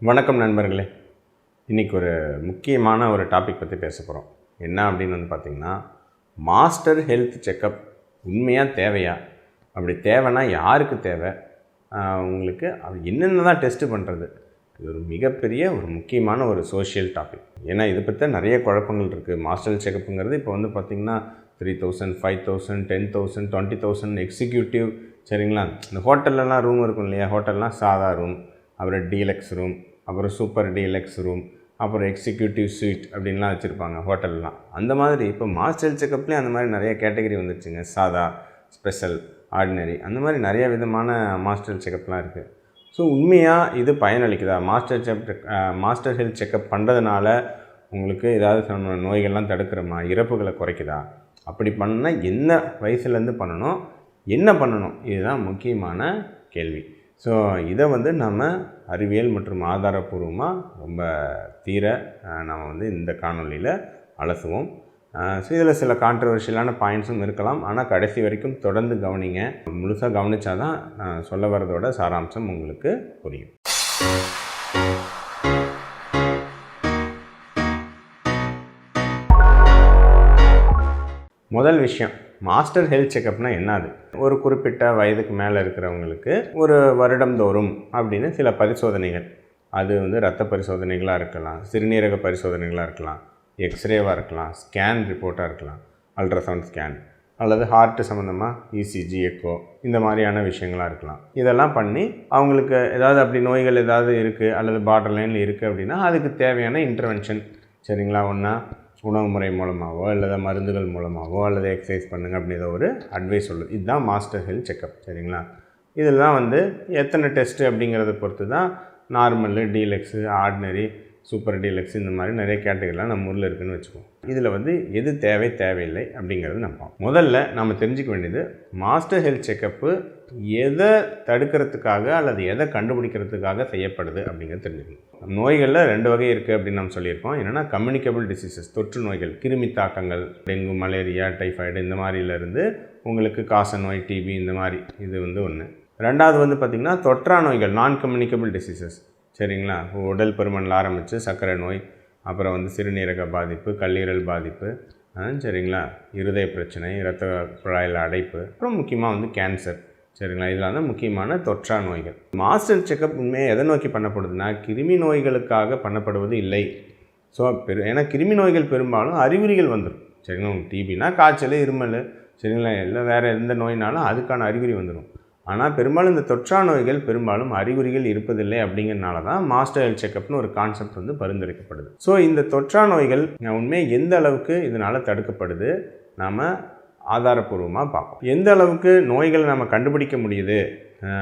வணக்கம் நண்பர்களே. இன்றைக்கி ஒரு முக்கியமான ஒரு டாபிக் பற்றி பேச போகிறோம். என்ன அப்படின்னு வந்து பார்த்திங்கன்னா, மாஸ்டர் ஹெல்த் செக்கப் உண்மையாக தேவையா? அப்படி தேவைன்னா யாருக்கு தேவை? உங்களுக்கு அது என்னென்ன தான் டெஸ்ட்டு பண்ணுறது? இது ஒரு மிகப்பெரிய ஒரு முக்கியமான ஒரு சோஷியல் டாபிக். ஏன்னா இதை பற்றி நிறைய குழப்பங்கள் இருக்குது. மாஸ்டர் செக்கப்புங்கிறது இப்போ வந்து பார்த்திங்கன்னா 3000, 5000, 10,000, 20,000 எக்ஸிக்யூட்டிவ், சரிங்களா? இந்த ஹோட்டல்லலாம் ரூம் இருக்கும் இல்லையா? ஹோட்டல்லாம் சாதா ரூம், அப்புறம் டீலக்ஸ் ரூம், அப்புறம் சூப்பர் டீலக்ஸ் ரூம், அப்புறம் எக்ஸிக்யூட்டிவ் ஸ்வீட் அப்படின்லாம் வச்சுருப்பாங்க ஹோட்டல்லாம். அந்த மாதிரி இப்போ மாஸ்டர் செக்கப்லேயும் அந்த மாதிரி நிறைய கேட்டகரி வந்துடுச்சுங்க. சாதா, ஸ்பெஷல், ஆர்டினரி, அந்த மாதிரி நிறைய விதமான மாஸ்டர் செக்கப்லாம் இருக்குது. ஸோ உண்மையாக இது பயனளிக்குதா? மாஸ்டர் ஹெல்த் செக்கப் பண்ணுறதுனால உங்களுக்கு ஏதாவது நோய்கள்லாம் தடுக்கிறோமா? இறப்புகளை குறைக்குதா? அப்படி பண்ணால் என்ன வயசுலேருந்து பண்ணணும், என்ன பண்ணணும்? இதுதான் முக்கியமான கேள்வி. ஸோ இதை வந்து நம்ம அறிவியல் மற்றும் ஆதாரபூர்வமாக ரொம்ப நம்ம இந்த காணொலியில் அலசுவோம். ஸோ இதில் சில கான்ட்ரவர்ஷியலான பாயிண்ட்ஸும் இருக்கலாம். ஆனால் கடைசி வரைக்கும் தொடர்ந்து கவனிங்க. முழுசாக கவனித்தா தான் நான் சொல்ல வரதோட சாராம்சம் உங்களுக்கு புரியும். முதல் விஷயம், மாஸ்டர் ஹெல்த் செக்கப்னால் என்னது? ஒரு குறிப்பிட்ட வயதுக்கு மேலே இருக்கிறவங்களுக்கு ஒரு வருடந்தோறும் அப்படின்னு சில பரிசோதனைகள், அது இரத்த பரிசோதனைகளாக இருக்கலாம், சிறுநீரக பரிசோதனைகளாக இருக்கலாம், எக்ஸ்ரேவாக இருக்கலாம், ஸ்கேன் ரிப்போர்ட்டாக இருக்கலாம், அல்ட்ராசவுண்ட் ஸ்கேன், அல்லது ஹார்ட்டு சம்மந்தமாக இசிஜி, எக்கோ, இந்த மாதிரியான விஷயங்களாக இருக்கலாம். இதெல்லாம் பண்ணி அவங்களுக்கு ஏதாவது அப்படி நோய்கள் ஏதாவது இருக்குது அல்லது பார்டர் லைனில் இருக்குது அப்படின்னா அதுக்கு தேவையான இன்டர்வென்ஷன், சரிங்களா? ஒன்றா உணவு முறை மூலமாகவோ அல்லது மருந்துகள் மூலமாகவோ அல்லது எக்ஸசைஸ் பண்ணுங்கள் அப்படின்ற ஒரு அட்வைஸ் சொல்லுது. இதுதான் மாஸ்டர் ஹெல்த் செக்கப், சரிங்களா? இதில் தான் எத்தனை டெஸ்ட்டு அப்படிங்கிறத பொறுத்து தான் normal, deluxe, ordinary, super deluxe, இந்த மாதிரி நிறைய கேட்டகரிலாம் நம்ம ஊரில் இருக்குதுன்னு வச்சுக்கோம். இதில் எது தேவையில்லை அப்படிங்கிறது நம்ம முதல்ல நம்ம தெரிஞ்சிக்க வேண்டியது, மாஸ்டர் ஹெல்த் செக்கப்பு எதை தடுக்கிறதுக்காக அல்லது எதை கண்டுபிடிக்கிறதுக்காக செய்யப்படுது அப்படிங்கிறது தெரிஞ்சுக்கணும். நோய்களில் 2 வகை இருக்குது அப்படின்னு நம்ம சொல்லியிருக்கோம். என்னென்னா கம்யூனிகபிள் டிசீசஸ், தொற்று நோய்கள், கிருமி தாக்கங்கள், டெங்கு, மலேரியா, டைஃபாய்டு, இந்த மாதிரிலேருந்து உங்களுக்கு காச நோய், டிபி, இந்த மாதிரி இது ஒன்று. ரெண்டாவது பார்த்திங்கன்னா தொற்றா நோய்கள், நான் கம்யூனிகபிள் டிசீசஸ், சரிங்களா? உடல் பருமனில் ஆரம்பித்து சர்க்கரை நோய், அப்புறம் சிறுநீரக பாதிப்பு, கல்லீரல் பாதிப்பு, சரிங்களா? இருதய பிரச்சனை, இரத்த குழாயில் அடைப்பு, அப்புறம் முக்கியமாக கேன்சர், சரிங்களா? இதெல்லாம் முக்கியமான தொற்றா நோய்கள். மாஸ்டர் செக்கப் உண்மையாக எதை நோக்கி பண்ணப்படுதுன்னா கிருமி நோய்களுக்காக பண்ணப்படுவது இல்லை. ஸோ ஏன்னா கிருமி நோய்கள் பெரும்பாலும் அறிகுறிகள் வந்துடும், சரிங்களா? டிபினா காய்ச்சல், இருமல், சரிங்களா? இல்லை வேறு எந்த நோயினாலும் அதுக்கான அறிகுறி வந்துடும். ஆனால் பெரும்பாலும் இந்த தொற்றா நோய்கள் பெரும்பாலும் அறிகுறிகள் இருப்பதில்லை. அப்படிங்கிறனால தான் மாஸ்டர் ஹெல்த் செக்கப்னு ஒரு கான்செப்ட் பரிந்துரைக்கப்படுது. ஸோ இந்த தொற்றா நோய்கள் உண்மையாக எந்த அளவுக்கு இதனால் தடுக்கப்படுது நாம் ஆதாரபூர்வமாக பார்ப்போம். எந்த அளவுக்கு நோய்களை நம்ம கண்டுபிடிக்க முடியுது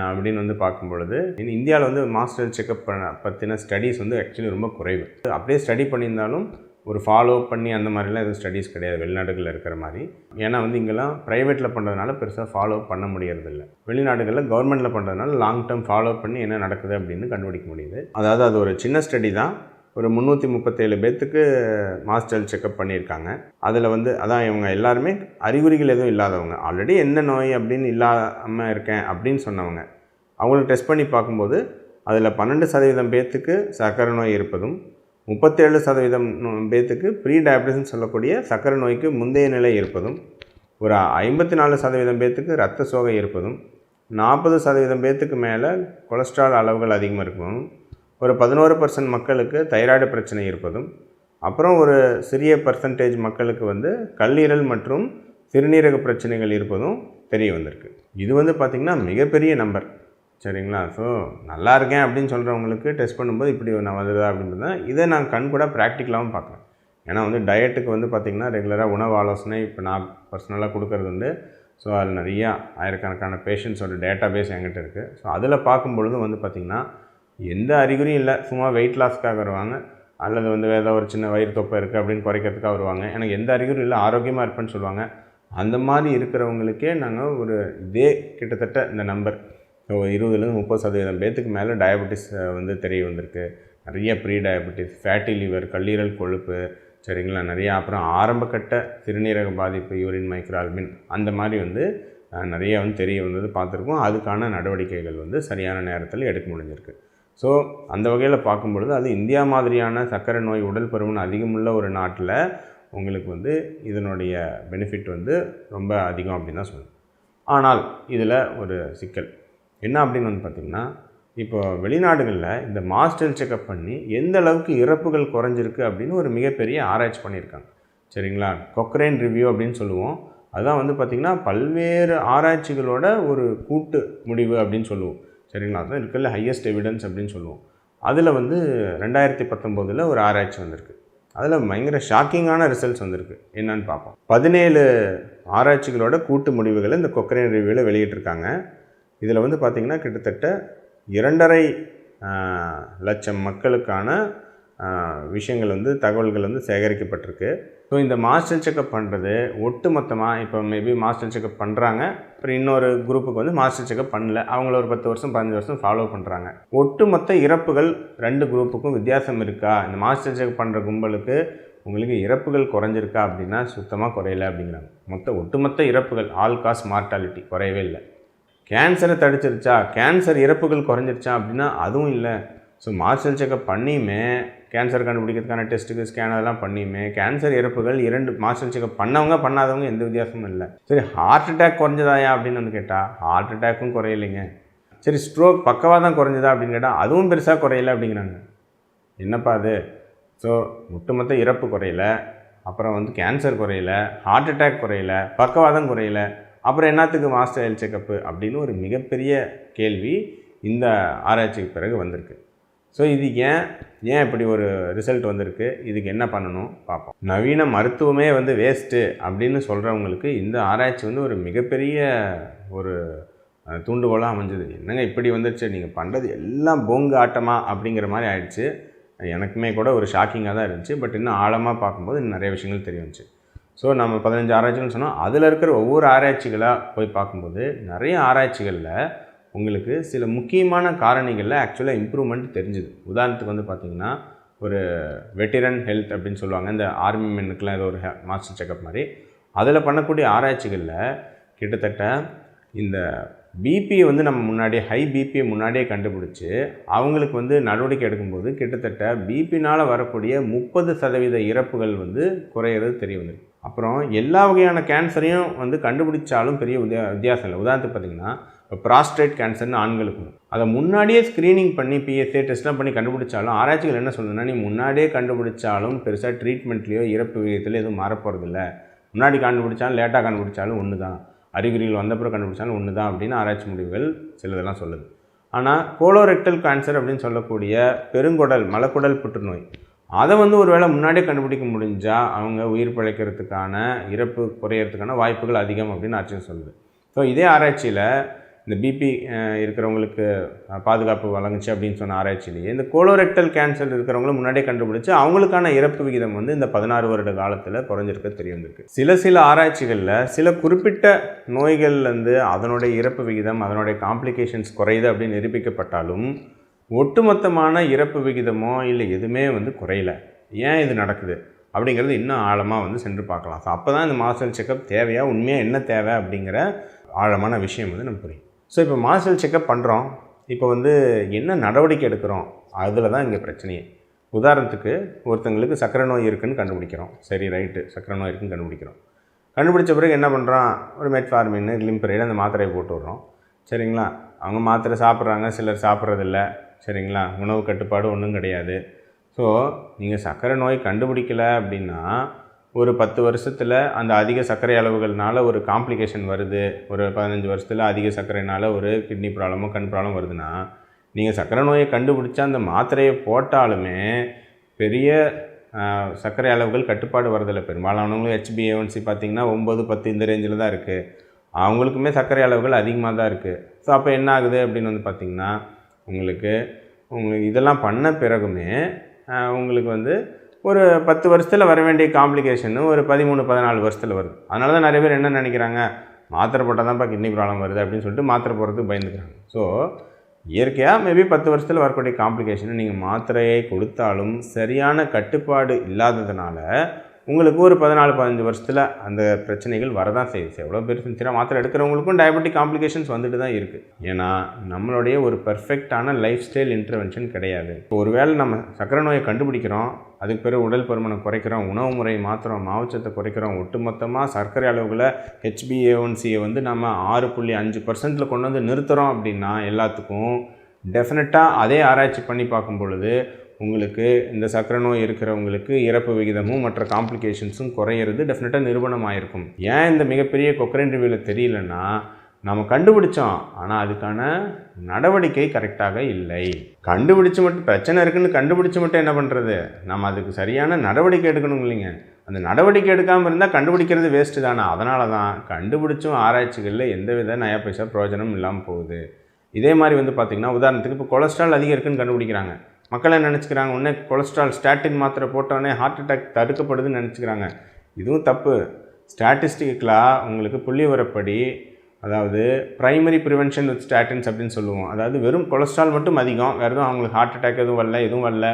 அப்படின்னு பார்க்கும் பொழுது, இந்தியாவில் மாஸ்டர் ஹெல்த் செக்கப் பற்றின ஸ்டடீஸ் ஆக்சுவலி ரொம்ப குறைவு. அப்படியே ஸ்டடி பண்ணியிருந்தாலும் ஒரு ஃபாலோ பண்ணி அந்த மாதிரிலாம் எதுவும் ஸ்டடீஸ் கிடையாது வெளிநாடுகளில் இருக்கிற மாதிரி. ஏன்னா இங்கெல்லாம் ப்ரைவேட்டில் பண்ணுறதுனால பெருசாக ஃபாலோ பண்ண முடியறதில்லை. வெளிநாடுகளில் கவர்மெண்ட்டில் பண்ணுறதுனால லாங் டேர்ம் ஃபாலோ பண்ணி என்ன நடக்குது அப்படின்னு கண்டுபிடிக்க முடியுது. அதாவது அது ஒரு சின்ன ஸ்டடி தான். ஒரு 337 பேர்த்துக்கு மாஸ்டர் ஹெல்த் செக்கப் பண்ணியிருக்காங்க. அதில் அதான் இவங்க எல்லாருமே அறிகுறிகள் எதுவும் இல்லாதவங்க, ஆல்ரெடி என்ன நோய் அப்படின்னு இல்லாமல் இருக்கேன் அப்படின்னு சொன்னவங்க. அவங்களுக்கு டெஸ்ட் பண்ணி பார்க்கும்போது அதில் 12% பேர்த்துக்கு சர்க்கரை நோய் இருப்பதும், 37% பேர்த்துக்கு ப்ரீ டயபிட்டிஸ்ன்னு சொல்லக்கூடிய சர்க்கரை நோய்க்கு முந்தைய நிலை இருப்பதும், ஒரு 54% பேர்த்துக்கு இரத்த சோகை இருப்பதும், 40% பேர்த்துக்கு மேலே கொலஸ்ட்ரால் அளவுகள் அதிகமாக இருக்கணும், ஒரு 11% மக்களுக்கு தைராய்டு பிரச்சனை இருப்பதும், அப்புறம் ஒரு சிறிய பர்சன்டேஜ் மக்களுக்கு கல்லீரல் மற்றும் சிறுநீரக பிரச்சனைகள் இருப்பதும் தெரிய வந்திருக்கு. இது பார்த்திங்கன்னா மிகப்பெரிய நம்பர், சரிங்களா? ஸோ நல்லா இருக்கேன் அப்படின்னு சொல்கிறவங்களுக்கு டெஸ்ட் பண்ணும்போது இப்படி நான் வருதா அப்படின்றது தான். இதை நான் கண் கூட ப்ராக்டிக்கலாகவும் பார்க்குறேன். ஏன்னா டயட்டுக்கு பார்த்திங்கன்னா ரெகுலராக உணவு ஆலோசனை இப்போ நான் பர்சனலாக கொடுக்கறது ஸோ அது நிறையா ஆயிரக்கணக்கான பேஷண்ட்ஸோட டேட்டா பேஸ் என்கிட்ட இருக்குது. ஸோ அதில் பார்க்கும்பொழுது பார்த்திங்கன்னா எந்த அறிகுறியும் இல்லை, சும்மா வெயிட் லாஸ்க்காக வருவாங்க, அல்லது ஏதோ ஒரு சின்ன வயிறு தொப்பை இருக்குது அப்படின்னு குறைக்கிறதுக்காக வருவாங்க. எனக்கு எந்த அறிகுறியும் இல்லை, ஆரோக்கியமாக இருப்பேன்னு சொல்லுவாங்க. அந்த மாதிரி இருக்கிறவங்களுக்கே நாங்கள் இதே கிட்டத்தட்ட இந்த நம்பர் 20-30% பேர்த்துக்கு மேலே டயபெட்டிஸ் தெரிய வந்திருக்கு. நிறைய ப்ரீ டயபெட்டிஸ், ஃபேட்டி லிவர், கல்லீரல் கொழுப்பு, சரிங்களா? நிறையா அப்புறம் ஆரம்பக்கட்ட சிறுநீரக பாதிப்பு, யூரின் மைக்ரோஆல்புமின், அந்த மாதிரி நிறைய தெரிய வந்தது பார்த்துருக்கோம். அதுக்கான நடவடிக்கைகள் சரியான நேரத்தில் எடுக்க முடிஞ்சிருக்கு. ஸோ அந்த வகையில் பார்க்கும்பொழுது அது இந்தியா மாதிரியான சர்க்கரை நோய் உடல் பருமன் அதிகமுள்ள ஒரு நாட்டில் உங்களுக்கு வந்து இதனுடைய பெனிஃபிட் வந்து ரொம்ப அதிகம் அப்படின்னு தான் சொல்லணும். ஆனால் இதில் ஒரு சிக்கல் என்ன அப்படின்னு வந்து பார்த்திங்கன்னா, இப்போ வெளிநாடுகளில் இந்த மாஸ்டர் செக்கப் பண்ணி எந்த அளவுக்கு இறப்புகள் குறைஞ்சிருக்கு அப்படின்னு ஒரு மிகப்பெரிய ஆராய்ச்சி பண்ணியிருக்காங்க. சரிங்களா? கொக்ரைன் ரிவ்யூ அப்படின்னு சொல்லுவோம். அதுதான் வந்து பார்த்திங்கன்னா பல்வேறு ஆராய்ச்சிகளோட ஒரு கூட்டு முடிவு அப்படின்னு சொல்லுவோம். சரிங்களா? அதுதான் இருக்கிறதுல ஹையஸ்ட் எவிடன்ஸ் அப்படின்னு சொல்லுவோம். அதில் வந்து 2019 ஒரு ஆராய்ச்சி வந்திருக்கு. அதில் பயங்கர ஷாக்கிங்கான ரிசல்ட்ஸ் வந்திருக்கு. என்னன்னு பார்ப்போம். 17 ஆராய்ச்சிகளோட கூட்டு முடிவுகளை இந்த கொக்ரைன் ரிவ்யூவில் வெளியிட்டிருக்காங்க. இதில் வந்து பார்த்திங்கன்னா கிட்டத்தட்ட 2.5 லட்சம் மக்களுக்கான விஷயங்கள் வந்து தகவல்கள் வந்து சேகரிக்கப்பட்டிருக்கு. ஸோ இந்த மாஸ்டர் செக்கப் பண்ணுறது ஒட்டு மொத்தமாக இப்போ மேபி மாஸ்டர் செக்கப் பண்ணுறாங்க, அப்புறம் இன்னொரு குரூப்புக்கு வந்து மாஸ்டர் செக்கப் பண்ணல, அவங்கள ஒரு 10 வருஷம் 15 வருஷம் ஃபாலோ பண்ணுறாங்க. ஒட்டுமொத்த இறப்புகள் 2 குரூப்புக்கும் வித்தியாசம் இருக்கா? இந்த மாஸ்டர் செக்கப் பண்ணுற கும்பலுக்கு உங்களுக்கு இறப்புகள் குறைஞ்சிருக்கா அப்படின்னா சுத்தமாக குறையல அப்படிங்கிறாங்க. ஒட்டுமொத்த இறப்புகள் ஆல் காஸ் மார்ட்டாலிட்டி குறையவே இல்லை. கேன்சரை தடுச்சிருச்சா, கேன்சர் இறப்புகள் குறைஞ்சிருச்சா அப்படின்னா அதுவும் இல்லை. ஸோ மாஸ்டர் செக்கப் பண்ணியுமே கேன்சர் கண்டுபிடிக்கிறதுக்கான டெஸ்ட்டுக்கு ஸ்கேன் அதெல்லாம் பண்ணியுமே கேன்சர் இறப்புகள் 2 மாஸ்டர் செக்கப் பண்ணவங்க பண்ணாதவங்க எந்த வித்தியாசமும் இல்லை. சரி, ஹார்ட் அட்டாக் குறைஞ்சதாயா அப்படின்னு வந்து கேட்டால் ஹார்ட் அட்டாக்கும் குறையலைங்க. சரி, ஸ்ட்ரோக் பக்கவாதம் குறைஞ்சதா அப்படின்னு கேட்டால் அதுவும் பெருசாக குறையலை அப்படிங்கிறாங்க. என்னப்பா அது? ஸோ ஒட்டுமொத்த இறப்பு குறையல, அப்புறம் வந்து கேன்சர் குறையல, ஹார்ட் அட்டாக் குறையல, பக்கவாதம் குறையல, அப்புறம் என்னத்துக்கு மாஸ்டர் ஹெல்த் செக்கப்பு அப்படின்னு ஒரு மிகப்பெரிய கேள்வி இந்த ஆராய்ச்சிக்கு பிறகு வந்திருக்கு. ஸோ இது ஏன் இப்படி ஒரு ரிசல்ட் வந்திருக்கு, இதுக்கு என்ன பண்ணணும் பார்ப்போம். நவீன மருத்துவமே வந்து வேஸ்ட்டு அப்படின்னு சொல்கிறவங்களுக்கு இந்த ஆராய்ச்சி வந்து ஒரு மிகப்பெரிய ஒரு தூண்டுகோலாக அமைஞ்சது. என்னங்க இப்படி வந்துடுச்சு, நீங்கள் பண்ணுறது எல்லாம் போங்கு ஆட்டமா அப்படிங்கிற மாதிரி ஆயிடுச்சு. எனக்குமே கூட ஒரு ஷாக்கிங்காக தான் இருந்துச்சு. பட் இன்னும் ஆழமாக பார்க்கும்போது இன்னும் நிறைய விஷயங்கள் தெரிய வந்துச்சு. ஸோ நம்ம 15 ஆராய்ச்சிகள்னு சொன்னால் அதில் இருக்கிற ஒவ்வொரு ஆராய்ச்சிகளாக போய் பார்க்கும்போது நிறைய ஆராய்ச்சிகளில் உங்களுக்கு சில முக்கியமான காரணிகளில் ஆக்சுவலாக இம்ப்ரூவ்மெண்ட் தெரிஞ்சுது. உதாரணத்துக்கு வந்து பார்த்திங்கன்னா ஒரு வெட்டிரன் ஹெல்த் அப்படின்னு சொல்லுவாங்க, இந்த ஆர்மி மென்னுக்கெலாம் ஏதோ ஒரு மாஸ்டர் செக்கப் மாதிரி. அதில் பண்ணக்கூடிய ஆராய்ச்சிகளில் கிட்டத்தட்ட இந்த பிபியை வந்து நம்ம முன்னாடியே ஹை பிபியை முன்னாடியே கண்டுபிடிச்சி அவங்களுக்கு வந்து நடவடிக்கை எடுக்கும்போது கிட்டத்தட்ட பிபினால் வரக்கூடிய 30% இறப்புகள் வந்து குறையிறது தெரிய வந்திருக்கு. அப்புறம் எல்லா வகையான கேன்சரையும் வந்து கண்டுபிடிச்சாலும் பெரிய வித்தியாசம் இல்லை. உதாரணத்துக்கு பார்த்திங்கன்னா இப்போ ப்ராஸ்டேட் கேன்சர்னு ஆண்களுக்கு அதை முன்னாடியே ஸ்க்ரீனிங் பண்ணி பிஎஸ்ஏ டெஸ்ட்லாம் பண்ணி கண்டுபிடிச்சாலும் ஆராய்ச்சிகள் என்ன சொல்லுதுன்னா, நீ முன்னாடியே கண்டுபிடிச்சாலும் பெருசாக ட்ரீட்மெண்ட்லேயோ இறப்பு விகிதத்தில் எதுவும் மாறப்போகிறதில்ல, முன்னாடி கண்டுபிடிச்சாலும் லேட்டாக கண்டுபிடிச்சாலும் ஒன்று தான், அறிகுறிகள் வந்தப்புறம் கண்டுபிடிச்சாலும் ஒன்று தான் அப்படின்னு ஆராய்ச்சி முடிவுகள் சிலதெல்லாம் சொல்லுது. ஆனால் கோலோரெக்டல் கேன்சர் அப்படின்னு சொல்லக்கூடிய பெருங்குடல் மலக்குடல் புற்றுநோய் அதை வந்து ஒரு வேளை முன்னாடியே கண்டுபிடிக்க முடிஞ்சால் அவங்க உயிர் பிழைக்கிறதுக்கான இறப்பு குறையிறதுக்கான வாய்ப்புகள் அதிகம் அப்படின்னு ஆராய்ச்சி சொல்லுது. ஸோ இதே ஆராய்ச்சியில் இந்த பிபி இருக்கிறவங்களுக்கு பாதுகாப்பு வழங்குச்சு அப்படின்னு சொன்ன ஆராய்ச்சியிலேயே இந்த கோலோரெக்டல் கேன்சர் இருக்கிறவங்களும் முன்னாடியே கண்டுபிடிச்சு அவங்களுக்கான இறப்பு விகிதம் வந்து இந்த 16 வருட காலத்தில் குறைஞ்சிருக்க தெரிய வந்திருக்கு. சில ஆராய்ச்சிகளில் சில குறிப்பிட்ட நோய்கள்லேருந்து அதனுடைய இறப்பு விகிதம் அதனுடைய காம்ப்ளிகேஷன்ஸ் குறையுது அப்படின்னு நிரூபிக்கப்பட்டாலும் ஒட்டுமொத்தமான இறப்பு விகிதமோ இல்லை எதுவுமே வந்து குறையல. ஏன் இது நடக்குது அப்படிங்கிறது இன்னும் ஆழமாக வந்து சென்று பார்க்கலாம். ஸோ அப்போ தான் இந்த மாஸ்டர் செக்கப் தேவையா, உண்மையாக என்ன தேவை அப்படிங்கிற ஆழமான விஷயம் வந்து நமக்கு புரியும். ஸோ இப்போ மாஸ்டர் செக்கப் பண்ணுறோம், இப்போ வந்து என்ன நடவடிக்கை எடுக்கிறோம், அதில் தான் இங்கே பிரச்சனையே. உதாரணத்துக்கு ஒருத்தங்களுக்கு சர்க்கரை நோய் இருக்குதுன்னு கண்டுபிடிக்கிறோம். சரி, ரைட்டு, சர்க்கரை நோய் இருக்குதுன்னு கண்டுபிடிக்கிறோம். கண்டுபிடிச்ச பிறகு என்ன பண்ணுறோம், ஒரு மெட்ஃபார்மின் கிளிம்பரைடு அந்த மாத்திரையை போட்டு விட்றோம். சரிங்களா? அவங்க மாத்திரை சாப்பிட்றாங்க, சிலர் சாப்பிட்றதில்ல. சரிங்களா? உணவு கட்டுப்பாடு ஒன்றும் கிடையாது. ஸோ நீங்கள் சர்க்கரை நோய் கண்டுபிடிக்கலை அப்படின்னா ஒரு 10 வருஷத்தில் அந்த அதிக சர்க்கரை அளவுகள்னால ஒரு காம்ப்ளிகேஷன் வருது, ஒரு 15 வருஷத்தில் அதிக சர்க்கரைனால் ஒரு கிட்னி ப்ராப்ளமோ கண் ப்ராப்ளம் வருதுன்னா நீங்கள் சர்க்கரை நோயை கண்டுபிடிச்சா அந்த மாத்திரையை போட்டாலுமே பெரிய சர்க்கரை அளவுகள் கட்டுப்பாடு வரதில்லை. பெரும்பாலானவங்களும் HbA1c பார்த்திங்கன்னா 9-10 இந்த ரேஞ்சில் தான் இருக்குது. அவங்களுக்குமே சர்க்கரை அளவுகள் அதிகமாக தான் இருக்குது. ஸோ அப்போ என்ன ஆகுது அப்படின்னு வந்து பார்த்திங்கன்னா உங்களுக்கு இதெல்லாம் பண்ண பிறகுமே உங்களுக்கு வந்து ஒரு 10 வருஷத்தில் வர வேண்டிய காம்ப்ளிகேஷனு ஒரு 13-14 வருஷத்தில் வருது. அதனால தான் நிறைய பேர் என்ன நினைக்கிறாங்க, மாத்திரை போட்டால் தான்ப்பா கிட்னி ப்ராப்ளம் வருது அப்படின்னு சொல்லிட்டு மாத்திரை போடுறதுக்கு பயந்துக்கிறாங்க. ஸோ இயற்கையாக மேபி 10 வருஷத்தில் வரக்கூடிய காம்ப்ளிகேஷனை நீங்கள் மாத்திரையை கொடுத்தாலும் சரியான கட்டுப்பாடு இல்லாததுனால உங்களுக்கு ஒரு 14-15 வருஷத்தில் அந்த பிரச்சனைகள் வரதான் செய்யுது. எவ்வளோ பேர் சின்சியராக மாத்திரை எடுக்கிறவங்களுக்கும் டயபெட்டிக் காம்ப்ளிகேஷன்ஸ் வந்துட்டு தான் இருக்குது. ஏன்னா நம்மளுடைய ஒரு பெர்ஃபெக்டான லைஃப் ஸ்டைல் இன்டர்வென்ஷன் கிடையாது. இப்போ ஒருவேளை நம்ம சர்க்கரை நோயை கண்டுபிடிக்கிறோம், அதுக்கு பிறகு உடல் பருமனை குறைக்கிறோம், உணவு முறை மாத்திரம், மாவுச்சத்தை குறைக்கிறோம், ஒட்டுமொத்தமாக சர்க்கரை அளவுகளை HbA1cயை வந்து நம்ம 6.5% கொண்டு வந்து நிறுத்துகிறோம் அப்படின்னா எல்லாத்துக்கும் டெஃபினட்டாக அதே ஆராய்ச்சி பண்ணி பார்க்கும் பொழுது உங்களுக்கு இந்த சர்க்கரை நோய் இருக்கிறவங்களுக்கு இறப்பு விகிதமும் மற்ற காம்ப்ளிகேஷன்ஸும் குறையிறது டெஃபினட்டாக நிரூபணமாயிருக்கும். ஏன் இந்த மிகப்பெரிய கொக்ரைன் ரிவ்யூவில் தெரியலன்னா, நம்ம கண்டுபிடிச்சோம், ஆனால் அதுக்கான நடவடிக்கை கரெக்டாக இல்லை. கண்டுபிடிச்சு மட்டும் பிரச்சனை இருக்குதுன்னு கண்டுபிடிச்சு மட்டும் என்ன பண்ணுறது, நம்ம அதுக்கு சரியான நடவடிக்கை எடுக்கணும் இல்லைங்க. அந்த நடவடிக்கை எடுக்காமல் இருந்தால் கண்டுபிடிக்கிறது வேஸ்ட்டு தானே. அதனால தான் கண்டுபிடிச்சும் ஆராய்ச்சிகளில் எந்தவித நயா பைசா பிரயோஜனம் இல்லாமல் போகுது. இதே மாதிரி வந்து பார்த்திங்கன்னா, உதாரணத்துக்கு இப்போ கொலஸ்ட்ரால் அதிகம் இருக்குதுன்னு கண்டுபிடிக்கிறாங்க. மக்கள் என்ன நினச்சிக்கிறாங்க, உடனே கொலஸ்ட்ரால் ஸ்டாட்டின் மாத்திரை போட்டோடனே ஹார்ட் அட்டாக் தடுக்கப்படுதுன்னு நினச்சிக்கிறாங்க. இதுவும் தப்பு. ஸ்டாட்டிஸ்டிக்கலாக உங்களுக்கு புள்ளிவிவரப்படி, அதாவது ப்ரைமரி ப்ரிவென்ஷன் வித் ஸ்டாட்டின்ஸ் அப்படின்னு சொல்லுவோம். அதாவது வெறும் கொலஸ்ட்ரால் மட்டும் அதிகம், வேறு எதுவும் அவங்களுக்கு ஹார்ட் அட்டாக் எதுவும் வரல,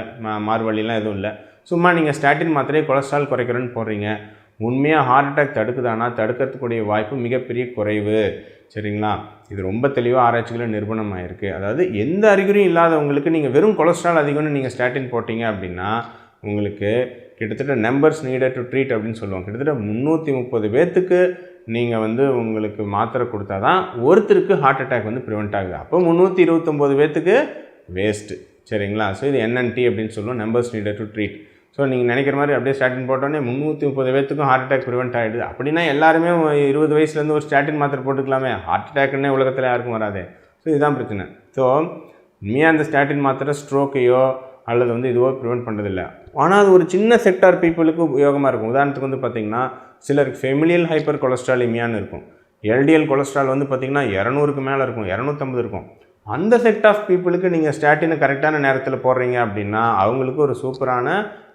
மார்வழிலாம் எதுவும் இல்லை. சும்மா நீங்கள் ஸ்டாட்டின் மாத்திரையை கொலஸ்ட்ரால் குறைக்கிறேன்னு போடுறீங்க. உண்மையாக ஹார்ட் அட்டாக் தடுக்குதானா, தடுக்கிறதுக்கூடிய வாய்ப்பு மிகப்பெரிய குறைவு. சரிங்களா? இது ரொம்ப தெளிவாக ஆராய்ச்சிகளில் நிரூபணமாயிருக்கு. அதாவது எந்த அறிகுறியும் இல்லாதவங்களுக்கு நீங்கள் வெறும் கொலஸ்ட்ரால் அதிகம்னு நீங்கள் ஸ்டாட்டின் போட்டிங்க அப்படின்னா உங்களுக்கு கிட்டத்தட்ட நம்பர்ஸ் நீடட் டு ட்ரீட் அப்படின்னு சொல்லுவோம். கிட்டத்தட்ட 330 பேர்த்துக்கு நீங்கள் வந்து உங்களுக்கு மாத்திரை கொடுத்தா தான் ஒருத்தருக்கு ஹார்ட் அட்டாக் வந்து ப்ரிவெண்ட் ஆகுது. அப்போ 329 பேர்த்துக்கு வேஸ்ட்டு. சரிங்களா? ஸோ இது NNT அப்படின்னு சொல்லுவோம், numbers needed to treat. So நீங்கள் நினைக்கிற மாதிரி அப்படியே ஸ்டாட்டின் போட்டோன்னே 330 பேர்த்துக்கும் ஹார்ட் அட்டாக் ப்ரிவெண்ட் ஆகிடுது. அப்படின்னா எல்லாருமே 20 வயசுலேருந்து ஒரு ஸ்டாட்டின் மாத்திரை போட்டுக்கலாமே, ஹார்ட் அட்டாக்னே உலகத்தில் யாருக்கும் வராது. ஸோ இதுதான் பிரச்சனை. ஸோ உண்மையாக அந்த ஸ்டாட்டின் மாத்திரை ஸ்ட்ரோக்கையோ அல்லது வந்து இதுவோ ப்ரிவெண்ட் பண்ணுறதில்ல. ஆனால் அது ஒரு சின்ன செக்டார் பீப்புளுக்கு உபயோகமாக இருக்கும். உதாரணத்துக்கு வந்து பார்த்திங்கன்னா, சிலருக்கு ஃபெமிலியல் ஹைப்பர் கொலஸ்ட்ராலிமியான்னு இருக்கும். LDL கொலஸ்ட்ரால் வந்து பார்த்திங்கன்னா 200க்கு மேலே இருக்கும், 250 இருக்கும். அந்த செக்ட் ஆஃப் பீப்புளுக்கு நீங்கள் ஸ்டாட்டினை கரெக்டான நேரத்தில் போடுறீங்க அப்படின்னா அவங்களுக்கு ஒரு சூப்பரான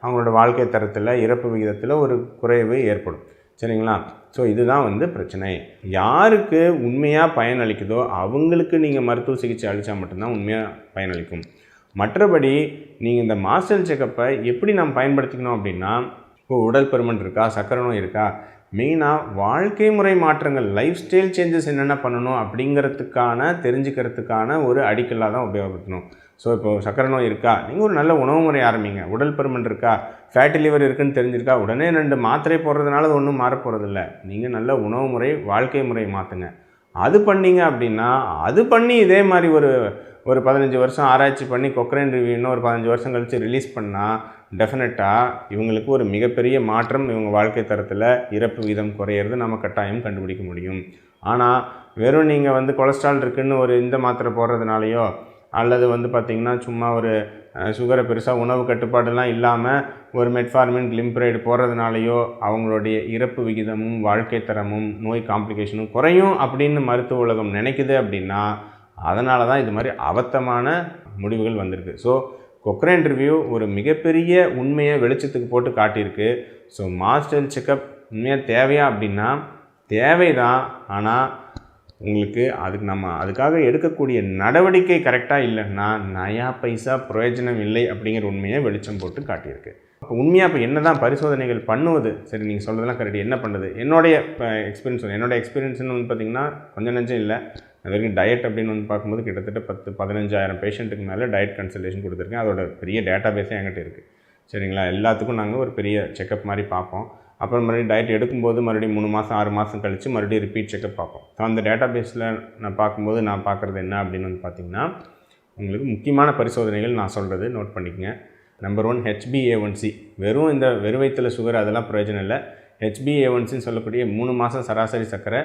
அவங்களோட வாழ்க்கை தரத்தில், இறப்பு விகிதத்தில் ஒரு குறைவு ஏற்படும். சரிங்களா? ஸோ இதுதான் வந்து பிரச்சனை. யாருக்கு உண்மையாக பயனளிக்குதோ அவங்களுக்கு நீங்கள் மருத்துவ சிகிச்சை அளித்தா மட்டும்தான் உண்மையாக பயனளிக்கும். மற்றபடி நீங்கள் இந்த மாஸ்டர் செக்கப்பை எப்படி நம்ம பயன்படுத்திக்கணும் அப்படின்னா, இப்போ உடல் பருமன் இருக்கா, சர்க்கரை நோய் இருக்கா, மெயினாக வாழ்க்கை முறை மாற்றங்கள், லைஃப் ஸ்டைல் சேஞ்சஸ் என்னென்ன பண்ணணும் அப்படிங்கிறதுக்கான தெரிஞ்சுக்கிறதுக்கான ஒரு அடிக்கலாக தான் உபயோகப்படுத்தணும். ஸோ இப்போது சர்க்கரை நோய் இருக்கா, நீங்கள் ஒரு நல்ல உணவு முறை ஆரம்பிங்க. உடல் பருமன் இருக்கா, ஃபேட்டி லிவர் இருக்குதுன்னு தெரிஞ்சிருக்கா, உடனே 2 மாத்திரை போடுறதுனால அது ஒன்றும் மாறப்போகிறதில்ல. நீங்கள் நல்ல உணவு முறை, வாழ்க்கை முறை மாற்றுங்க. அது பண்ணிங்க அப்படின்னா, அது பண்ணி இதே மாதிரி ஒரு 15 வருஷம் ஆராய்ச்சி பண்ணி கொக்ரைன் ரிவ்யூ இன்னும் ஒரு 15 வருஷம் கழித்து ரிலீஸ் பண்ணால் டெஃபினட்டாக இவங்களுக்கு ஒரு மிகப்பெரிய மாற்றம் இவங்க வாழ்க்கை தரத்தில், இறப்பு வீதம் குறையிறது நம்ம கட்டாயம் கண்டுபிடிக்க முடியும். ஆனால் வெறும் நீங்கள் வந்து கொலஸ்ட்ரால் இருக்குதுன்னு ஒரு இந்த மாத்திரை போடுறதுனாலையோ அல்லது வந்து பார்த்திங்கன்னா சும்மா ஒரு சுகரை பெருசாக உணவு கட்டுப்பாடெல்லாம் இல்லாமல் ஒரு மெட்ஃபார்மின், கிளிம்பரைடு போடுறதுனாலையோ அவங்களுடைய இறப்பு விகிதமும் வாழ்க்கை தரமும் நோய் காம்ப்ளிகேஷனும் குறையும் அப்படின்னு மருத்துவ உலகம் நினைக்குது அப்படின்னா அதனால தான் இது மாதிரி அபத்தமான முடிவுகள் வந்திருக்கு. ஸோ கொக்ரைன் ரிவ்யூ ஒரு மிகப்பெரிய உண்மையை வெளிச்சத்துக்கு போட்டு காட்டியிருக்கு. ஸோ மாஸ்டர் செக்கப் உண்மையாக தேவையா அப்படின்னா தேவைதான். ஆனால் உங்களுக்கு அதுக்காக எடுக்கக்கூடிய நடவடிக்கை கரெக்டாக இல்லைன்னா நயா பைசா பிரயோஜனம் இல்லை அப்படிங்கிற உண்மையை வெளிச்சம் போட்டு காட்டியிருக்கு. அப்போ உண்மையாக இப்போ என்ன தான் பரிசோதனைகள் பண்ணுவது, சரி நீங்கள் சொல்கிறதெல்லாம் கரெக்ட், என்ன பண்ணுறது? என்னுடைய எக்ஸ்பீரியன்ஸ்னு வந்து பார்த்திங்கன்னா கொஞ்சம் நஞ்சம் இல்லை. அது வரைக்கும் டயட் அப்படின்னு வந்து பார்க்கும்போது கிட்டத்தட்ட 10-15,000 பேஷண்ட்டுக்கு மேலே டயட் கன்சல்டேஷன் கொடுத்துருக்கேன். அதோட பெரிய டேட்டா பேஸே என்கிட்ட இருக்குது. சரிங்களா? எல்லாத்துக்கும் நாங்கள் ஒரு பெரிய செக்கப் மாதிரி பார்ப்போம். அப்புறம் மறுபடியும் டயட் எடுக்கும்போது மறுபடியும் 3 மாதம் 6 மாதம் கழித்து மறுபடியும் ரிப்பீட் செக்கப் பார்ப்போம். ஸோ அந்த டேட்டா பேஸில் நான் பார்க்கும்போது நான் பார்க்குறது என்ன அப்படின்னு வந்து பார்த்திங்கன்னா, உங்களுக்கு முக்கியமான பரிசோதனைகள் நான் சொல்கிறது நோட் பண்ணிக்கங்க. Number 1 HbA1c. வெறும் இந்த வெறுவயிற்றில் சுகர் அதெல்லாம் பிரயோஜனம் இல்லை. HbA1cன்னு சொல்லக்கூடிய 3 மாதம் சராசரி சர்க்கரை.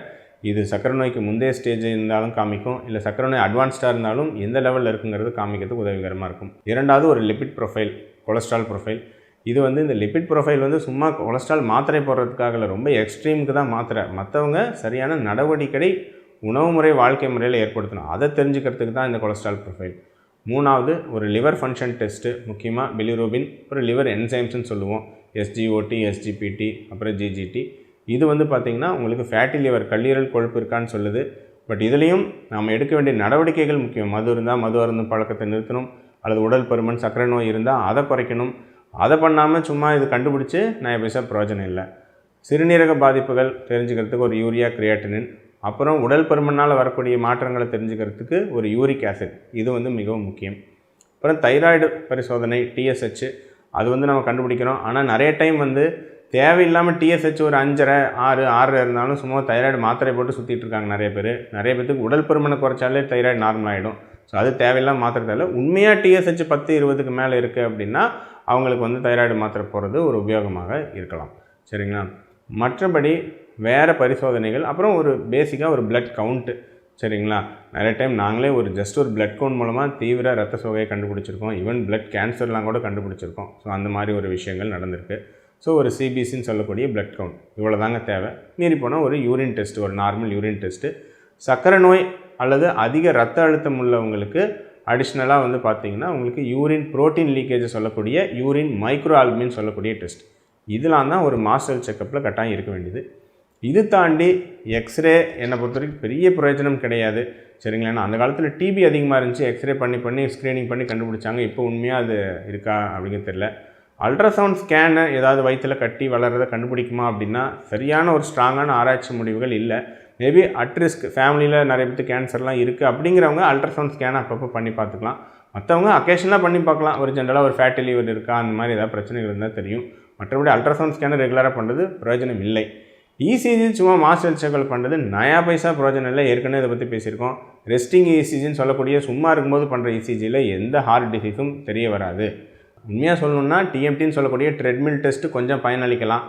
இது சர்க்கரை நோய்க்கு முந்தைய ஸ்டேஜ் இருந்தாலும் காமிக்கும், இல்லை சர்க்கரை நோய் அட்வான்ஸ்டாக இருந்தாலும் எந்த லெவலில் இருக்குங்கிறது காமிக்கிறதுக்கு உதவிகரமாக இருக்கும். இரண்டாவது ஒரு லிபிட் ப்ரொஃபைல், கொலஸ்ட்ரால் ப்ரொஃபைல். இது வந்து இந்த லிபிட் ப்ரொஃபைல் வந்து சும்மா கொலஸ்ட்ரால் மாத்திரை போடுறதுக்காக இல்லை, ரொம்ப எக்ஸ்ட்ரீமுக்கு தான் மாத்திரை. மற்றவங்க சரியான நடவடிக்கை உணவு முறை, வாழ்க்கை முறையில் ஏற்படுத்தணும். அதை தெரிஞ்சுக்கிறதுக்கு தான் இந்த கொலஸ்ட்ரால் ப்ரொஃபைல். மூணாவது ஒரு லிவர் ஃபங்க்ஷன் டெஸ்ட்டு, முக்கியமாக பிலிரூபின், ஒரு லிவர் என்சைம்ஸ்ன்னு சொல்லுவோம், SGOT, SGPT, அப்புறம் GGT. இது வந்து பார்த்திங்கன்னா உங்களுக்கு ஃபேட்டி லிவர், கல்லீரல் கொழுப்பு இருக்கான்னு சொல்லுது. பட் இதுலேயும் நாம் எடுக்க வேண்டிய நடவடிக்கைகள் முக்கியம். மது இருந்தால் மது அருந்தும் பழக்கத்தை நிறுத்தணும், அல்லது உடல் பருமன், சர்க்கரை நோய் இருந்தால் அதை குறைக்கணும். அதை பண்ணாமல் சும்மா இது கண்டுபிடிச்சி நான் பைசா பிரயோஜனம் இல்லை. சிறுநீரக பாதிப்புகள் தெரிஞ்சுக்கிறதுக்கு ஒரு யூரியா கிரியாட்டினின், அப்புறம் உடல் பருமனால் வரக்கூடிய மாற்றங்களை தெரிஞ்சுக்கிறதுக்கு ஒரு யூரிக் ஆசிட், இது வந்து மிகவும் முக்கியம். அப்புறம் தைராய்டு பரிசோதனை டிஎஸ்ஹெச், அது வந்து நம்ம கண்டுபிடிக்கிறோம். ஆனால் நிறைய டைம் வந்து தேவையில்லாமல் டிஎஸ்ஹெச் ஒரு 5.5 6 இருந்தாலும் சும்மா தைராய்டு மாத்திரை போட்டு சுற்றிட்டு இருக்காங்க நிறைய பேர். நிறைய பேருக்கு உடல் பருமனை குறைச்சாலே தைராய்டு நார்மல் ஆகிடும். ஸோ அது தேவையில்லாமல் மாத்திரை தேவை. உண்மையாக டிஎஸ்ஹெச் 10-20க்கு மேலே இருக்குது அப்படின்னா அவங்களுக்கு வந்து தைராய்டு மாத்திரை போகிறது ஒரு உபயோகமாக இருக்கலாம். சரிங்களா? மற்றபடி வேறு பரிசோதனைகள், அப்புறம் ஒரு பேசிக்காக ஒரு பிளட் கவுண்ட்டு. சரிங்களா? நிறைய டைம் நாங்களே ஒரு ஜஸ்ட் ஒரு பிளட் கவுண்ட் மூலமாக தீவிர ரத்த சோகையை கண்டுபிடிச்சிருக்கோம். ஈவன் பிளட் கேன்சர்லாம் கூட கண்டுபிடிச்சிருக்கோம். ஸோ அந்த மாதிரி ஒரு விஷயங்கள் நடந்திருக்கு. ஸோ ஒரு சிபிசின்னு சொல்லக்கூடிய பிளட் கவுண்ட் இவ்வளோ தாங்க தேவை. மீறி போனால் ஒரு யூரின் டெஸ்ட், ஒரு நார்மல் யூரின் டெஸ்ட்டு. சர்க்கரை நோய் அல்லது அதிக ரத்த அழுத்தம் உள்ளவங்களுக்கு அடிஷ்னலாக வந்து பார்த்திங்கன்னா உங்களுக்கு யூரின் ப்ரோட்டீன் லீக்கேஜ் சொல்லக்கூடிய யூரின் மைக்ரோ ஆல்புமின் சொல்லக்கூடிய டெஸ்ட், இதெல்லாம் தான் ஒரு மாஸ்டர் செக்கப்பில் கட்டாயம் இருக்க வேண்டியது. இது தாண்டி எக்ஸ்ரே என்னை பொறுத்த வரைக்கும் பெரிய பிரயோஜனம் கிடையாது. சரிங்களா? ஏன்னா அந்த காலத்தில் டிபி அதிகமாக இருந்துச்சு, எக்ஸ்ரே பண்ணி ஸ்க்ரீனிங் பண்ணி கண்டுபிடிச்சாங்க. இப்போ உண்மையாக அது இருக்கா அப்படிங்கிறது தெரியல. அல்ட்ராசவுண்ட் ஸ்கேனு ஏதாவது வயிற்றில் கட்டி வளர்கிறத கண்டுபிடிக்குமா அப்படின்னா சரியான ஒரு ஸ்ட்ராங்கான ஆராய்ச்சி முடிவுகள் இல்லை. மேபி அட் ரிஸ்க் ஃபேமிலியில் நிறைய பேருக்கு கேன்சர்லாம் இருக்குது அப்படிங்கிறவங்க அல்ட்ராசவுண்ட் ஸ்கேனை அப்பப்போ பண்ணி பார்த்துக்கலாம். மற்றவங்க அக்கேஷனாக பண்ணி பார்க்கலாம். ஒரு ஜென்ரலாக ஒரு ஃபேட்டி லிவர் இருக்கா அந்த மாதிரி ஏதாவது பிரச்சனைகள் இருந்தால் தெரியும். மற்றபடி அல்ட்ராசவுண்ட் ஸ்கேனை ரெகுலராக பண்ணுறது பிரயோஜனம் இல்லை. இசிஜி சும்மா மாஸ்டர் செக்கல் பண்ணுறது நயா பைசா பிரயோஜனம் இல்லை. ஏற்கனவே இதை பற்றி பேசியிருக்கோம். ரெஸ்டிங் இசிஜின்னு சொல்லக்கூடிய சும்மா இருக்கும்போது பண்ணுற இசிஜியில் எந்த ஹார்ட் டிசீஸும் தெரிய வராது. உண்மையாக சொல்லணுன்னா டிஎம்டின்னு சொல்லக்கூடிய ட்ரெட்மில் டெஸ்ட்டு கொஞ்சம் பயனளிக்கலாம்.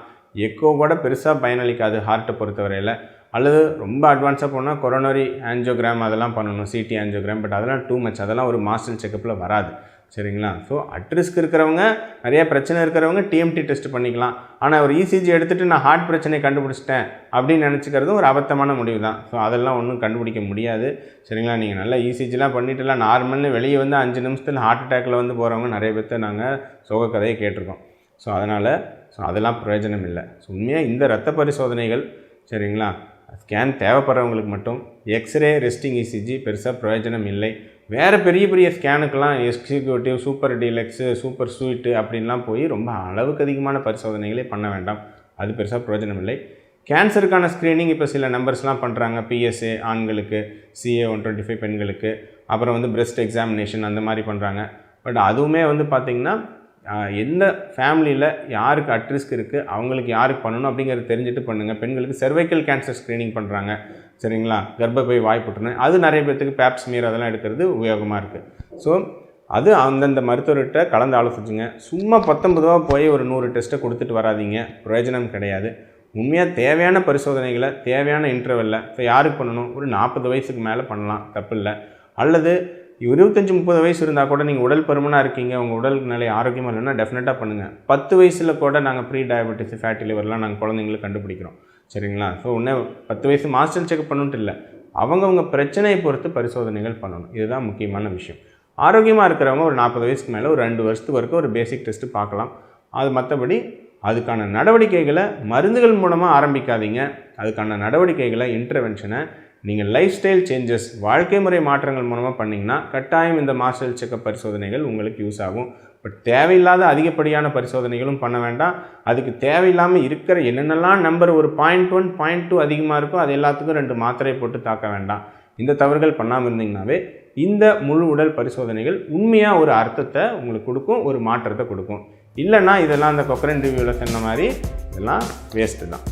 எக்கோ கூட பெருசாக பயனளிக்காது ஹார்ட்டை பொறுத்தவரையில். அல்லது ரொம்ப அட்வான்ஸாக போனால் கொரோனரி ஆன்ஜியோகிராம் அதெல்லாம் பண்ணணும், சிடி ஆன்ஜியோகிராம். பட் அதெல்லாம் டூ மச், அதெல்லாம் ஒரு மாஸ்டர் செக்கப்பில் வராது. சரிங்களா? ஸோ அட் ரிஸ்க் இருக்கிறவங்க, நிறைய பிரச்சனை இருக்கிறவங்க டிஎம்டி டெஸ்ட் பண்ணிக்கலாம். ஆனால் ஒரு இசிஜி எடுத்துகிட்டு நான் ஹார்ட் பிரச்சனையை கண்டுபிடிச்சிட்டேன் அப்படின்னு நினச்சிக்கிறது ஒரு அபத்தமான முடிவு தான். ஸோ அதெல்லாம் ஒன்றும் கண்டுபிடிக்க முடியாது. சரிங்களா? நீங்கள் நல்லா இசிஜிலாம் பண்ணிட்டுலாம் நார்மல்னு வெளியே வந்து 5 நிமிஷத்தில் ஹார்ட் அட்டாக்கில் வந்து போகிறவங்க நிறைய பேர்த்த நாங்கள் சோக கதையை கேட்டிருக்கோம். ஸோ அதெல்லாம் பிரயோஜனம் இல்லை. ஸோ உண்மையாக இந்த இரத்த பரிசோதனைகள், சரிங்களா, ஸ்கேன் தேவைப்படுறவங்களுக்கு மட்டும், எக்ஸ்ரே ரெஸ்டிங் இசிஜி பெருசாக பிரயோஜனம் இல்லை. வேறு பெரிய பெரிய ஸ்கேனுக்கெல்லாம் executive, super deluxe, super suite அப்படின்லாம் போய் ரொம்ப அளவுக்கு அதிகமான பரிசோதனைகளே பண்ண வேண்டாம். அது பெருசாக பிரயோஜனம் இல்லை. கேன்சருக்கான ஸ்க்ரீனிங் இப்போ சில நம்பர்ஸ்லாம் பண்ணுறாங்க. PSA ஆண்களுக்கு, CA 125 பெண்களுக்கு, அப்புறம் வந்து பிரெஸ்ட் எக்ஸாமினேஷன் அந்த மாதிரி பண்ணுறாங்க. பட் அதுவுமே வந்து பார்த்திங்கன்னா எந்த ஃபேமிலியில் யாருக்கு அட்ரிஸ்க் இருக்குது, அவங்களுக்கு யாருக்கு பண்ணணும் அப்படிங்கிறத தெரிஞ்சுட்டு பண்ணுங்கள். பெண்களுக்கு செர்வைக்கல் கேன்சர் ஸ்க்ரீனிங் பண்ணுறாங்க. சரிங்களா? கர்ப்பப்பை வாய் புற்றுநோய், அது நிறைய பேர்த்துக்கு பேப்ஸ்மியர் அதெல்லாம் எடுக்கிறது உபயோகமாக இருக்குது. ஸோ அது அந்தந்த மருத்துவர்கிட்ட கலந்து ஆலோசிச்சுங்க. சும்மா 19 போய் ஒரு 100 டெஸ்ட்டை கொடுத்துட்டு வராதிங்க, பிரயோஜனம் கிடையாது. உண்மையாக தேவையான பரிசோதனைகளை தேவையான இன்டர்வெல்ல இப்போ யாருக்கு பண்ணணும், ஒரு 40 வயசுக்கு மேலே பண்ணலாம், தப்பு இல்லை. அல்லது 25-30 வயசு இருந்தால் கூட நீங்கள் உடல் பருமனாக இருக்கீங்க, உங்கள் உடல் நிலை ஆரோக்கியமாக இல்லைன்னா டெஃபினட்டாக பண்ணுங்கள். 10 வயசில் கூட நாங்கள் ப்ரீ டயபெட்டிஸ், ஃபேட்டி லிவர்லாம் நாங்கள் குழந்தைங்களுக்கு கண்டுபிடிக்கிறோம். சரிங்களா? ஸோ உடனே 10 வயசு மாஸ்டர் செக்அப் பண்ணிட்டு இல்லை, அவங்கவுங்க பிரச்சனையை பொறுத்து பரிசோதனைகள் பண்ணணும். இதுதான் முக்கியமான விஷயம். ஆரோக்கியமாக இருக்கிறவங்க ஒரு 40 வயசுக்கு மேலே ஒரு 2 வருஷத்துக்கு வரைக்கும் ஒரு பேசிக் டெஸ்ட்டு பார்க்கலாம். அது மற்றபடி அதுக்கான நடவடிக்கைகளை மருந்துகள் மூலமாக ஆரம்பிக்காதீங்க. அதுக்கான நடவடிக்கைகளை, இன்டர்வென்ஷனை நீங்கள் லைஃப் ஸ்டைல் சேஞ்சஸ், வாழ்க்கை முறை மாற்றங்கள் மூலமாக பண்ணிங்கன்னா கட்டாயம் இந்த மாஸ்டர் செக்கப் பரிசோதனைகள் உங்களுக்கு யூஸ் ஆகும். பட் தேவையில்லாத அதிகப்படியான பரிசோதனைகளும் பண்ண வேண்டாம். அதுக்கு தேவையில்லாமல் இருக்கிற என்னென்னலாம் நம்பர் ஒரு 0.1 0.2 அதிகமாக இருக்கோ அது எல்லாத்துக்கும் 2 மாத்திரை போட்டு தாக்க வேண்டாம். இந்த தவறுகள் பண்ணாமல் இருந்தீங்கன்னாவே இந்த முழு உடல் பரிசோதனைகள் உண்மையாக ஒரு அர்த்தத்தை உங்களுக்கு கொடுக்கும், ஒரு மாற்றத்தை கொடுக்கும். இல்லைன்னா இதெல்லாம் அந்த கொக்கரன் ரிவ்யூவில் சொன்ன மாதிரி இதெல்லாம் வேஸ்ட்டு தான்.